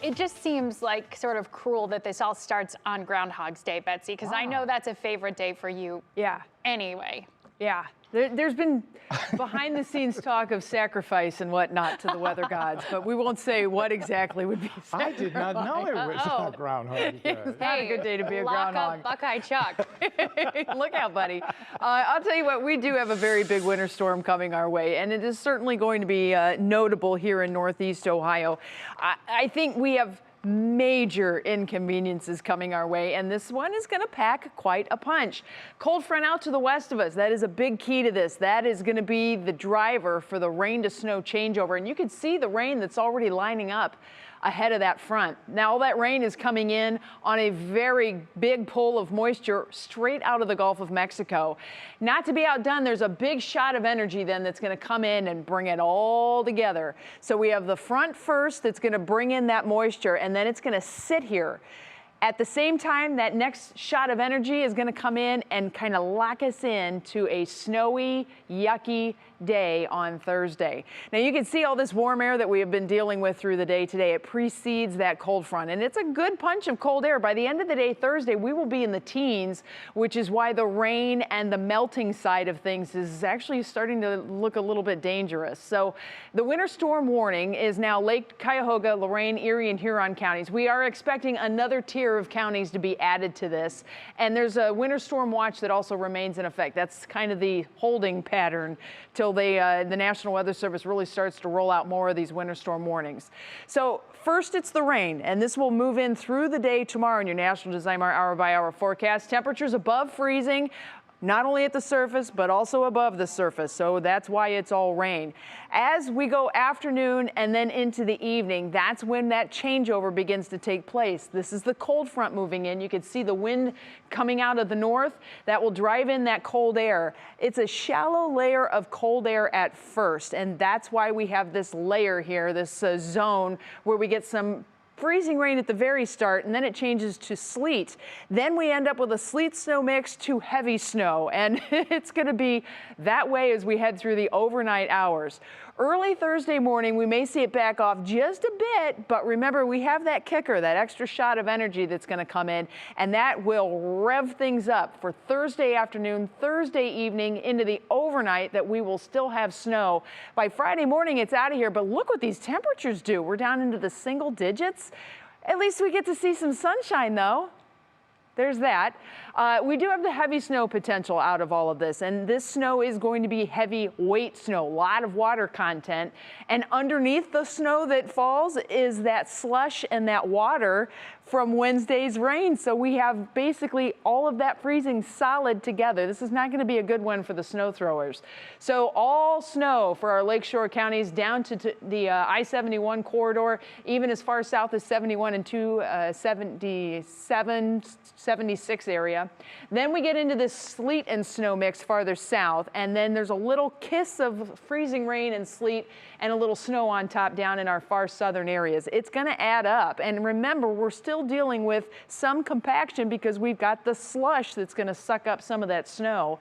it just seems like sort of cruel that this all starts on Groundhog's Day, Betsy, because I know that's a favorite day for you. Yeah. Anyway. Yeah. There's been behind the scenes talk of sacrifice and whatnot to the weather gods, but we won't say what exactly would be sacrificed. I did not know it was Groundhog Day. It's not a good day to be a groundhog. Lock up Buckeye Chuck. Look out, buddy. I'll tell you what, we do have a very big winter storm coming our way, and it is certainly going to be notable here in Northeast Ohio. I think we have major inconveniences coming our way, and this one is going to pack quite a punch. Cold front out to the west of us, that is a big key to this. That is going to be the driver for the rain to snow changeover, and you can see the rain that's already lining up ahead of that front. Now all that rain is coming in on a very big pull of moisture straight out of the Gulf of Mexico. Not to be outdone, there's a big shot of energy then that's going to come in and bring it all together. So we have the front first that's going to bring in that moisture, and then it's going to sit here. At the same time, that next shot of energy is going to come in and kind of lock us in to a snowy, yucky day on Thursday. Now you can see all this warm air that we have been dealing with through the day today. It precedes that cold front, and it's a good punch of cold air. By the end of the day, Thursday, we will be in the teens, which is why the rain and the melting side of things is actually starting to look a little bit dangerous. So the winter storm warning is now Lake Cuyahoga, Lorain, Erie, and Huron counties. We are expecting another tier of counties to be added to this, and there's a winter storm watch that also remains in effect. That's kind of the holding pattern till the National Weather Service really starts to roll out more of these winter storm warnings. So first it's the rain, and this will move in through the day tomorrow in your National Designer hour-by-hour forecast. Temperatures above freezing, not only at the surface, but also above the surface. So that's why it's all rain. As we go afternoon and then into the evening, that's when that changeover begins to take place. This is the cold front moving in. You can see the wind coming out of the north. That will drive in that cold air. It's a shallow layer of cold air at first, and that's why we have this layer here, this zone where we get some freezing rain at the very start, and then it changes to sleet. Then we end up with a sleet snow mix to heavy snow, and it's going to be that way as we head through the overnight hours. Early Thursday morning, we may see it back off just a bit, but remember, we have that kicker, that extra shot of energy that's going to come in, and that will rev things up for Thursday afternoon, Thursday evening, into the overnight that we will still have snow. By Friday morning, it's out of here, but look what these temperatures do. We're down into the single digits. At least we get to see some sunshine, though. There's that. We do have the heavy snow potential out of all of this, and this snow is going to be heavy weight snow, a lot of water content. And underneath the snow that falls is that slush and that water from Wednesday's rain. So we have basically all of that freezing solid together. This is not going to be a good one for the snow throwers. So all snow for our lakeshore counties down to the I-71 corridor, even as far south as 71 and 277, 76 area. Then we get into this sleet and snow mix farther south, and then there's a little kiss of freezing rain and sleet and a little snow on top down in our far southern areas. It's going to add up, and remember, we're still dealing with some compaction because we've got the slush that's going to suck up some of that snow.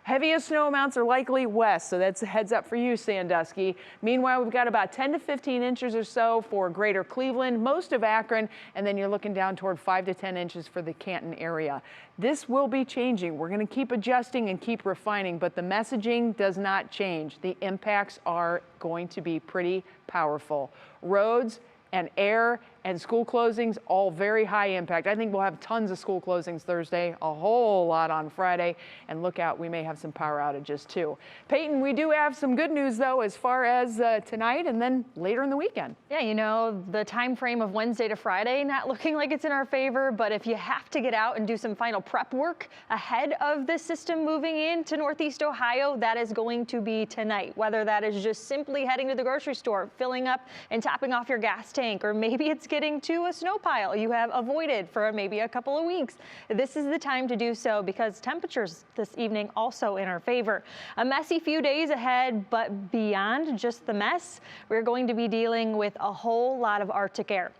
Heaviest snow amounts are likely west, so that's a heads up for you, Sandusky. Meanwhile, we've got about 10 to 15 inches or so for greater Cleveland, most of Akron, and then you're looking down toward 5 to 10 inches for the Canton area. This will be changing. We're going to keep adjusting and keep refining, but the messaging does not change. The impacts are going to be pretty powerful. Roads and air and school closings, all very high impact. I think we'll have tons of school closings Thursday, a whole lot on Friday, and look out, we may have some power outages too. Peyton, we do have some good news though as far as tonight and then later in the weekend. Yeah, you know, the time frame of Wednesday to Friday not looking like it's in our favor, but if you have to get out and do some final prep work ahead of this system moving into Northeast Ohio, that is going to be tonight. Whether that is just simply heading to the grocery store, filling up and topping off your gas tank, or maybe it's getting to a snow pile you have avoided for maybe a couple of weeks. This is the time to do so because temperatures this evening also in our favor. A messy few days ahead, but beyond just the mess, we're going to be dealing with a whole lot of Arctic air.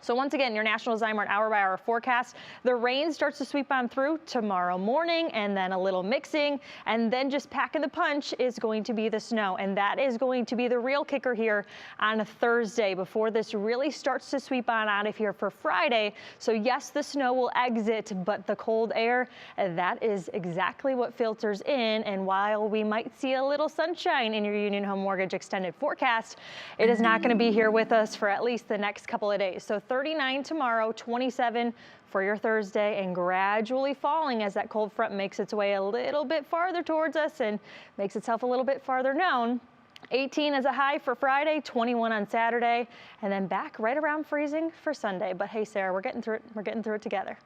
So once again, your National Zymer hour-by-hour forecast. The rain starts to sweep on through tomorrow morning, and then a little mixing, and then just packing the punch is going to be the snow. And that is going to be the real kicker here on Thursday before this really starts to sweep on out of here for Friday. So yes, the snow will exit, but the cold air, that is exactly what filters in. And while we might see a little sunshine in your Union Home Mortgage extended forecast, it is not going to be here with us for at least the next couple of days. So 39 tomorrow, 27 for your Thursday, and gradually falling as that cold front makes its way a little bit farther towards us and makes itself a little bit farther known. 18 as a high for Friday, 21 on Saturday, and then back right around freezing for Sunday. But hey, Sarah, we're getting through it. We're getting through it together.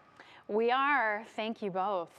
We are. Thank you both.